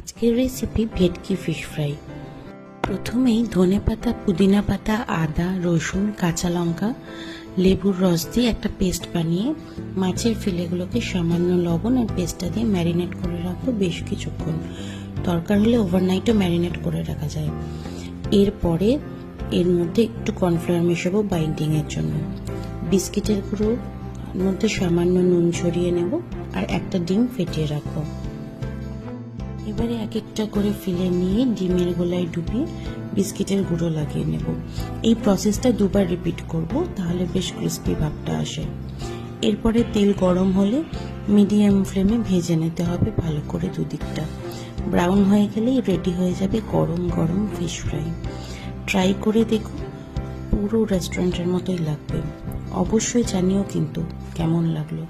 আজকের রেসিপি ভেটকি fish fry. প্রথমেই ধনেপাতা, পুদিনা পাতা, আদা, রসুন, কাঁচা লঙ্কা, লেবুর রস দিয়ে একটা পেস্ট বানিয়ে মাছের ফিলেগুলোকে সামান্য লবণ আর পেস্টটা দিয়ে ম্যারিনেট করে রাখবো বেশ কিছুক্ষণ। দরকার হলে ওভারনাইটও ম্যারিনেট করে রাখা যায়। এরপরে এর মধ্যে একটু কর্নফ্লাওয়ার মেশাবো বাইন্ডিংয়ের জন্য। বিস্কিটের গুঁড়োর মধ্যে সামান্য নুন ছড়িয়ে নেব আর একটা ডিম ফেটিয়ে রাখবো। এবারে এক একটা করে ফিলে নিয়ে ডিমের গোলায় ডুবিয়ে বিস্কিটের গুঁড়ো লাগিয়ে নেব। এই প্রসেসটা দুবার রিপিট করব, তাহলে বেশ ক্রিস্পি ভাবটা আসে। এরপরে তেল গরম হলে মিডিয়াম ফ্লেমে ভেজে নিতে হবে ভালো করে দুদিকটা। ব্রাউন হয়ে গেলেই রেডি হয়ে যাবে গরম গরম ফিশ ফ্রাই। ট্রাই করে দেখো, পুরো রেস্টুরেন্টের মতোই লাগবে। অবশ্যই জানিও কিন্তু কেমন লাগলো।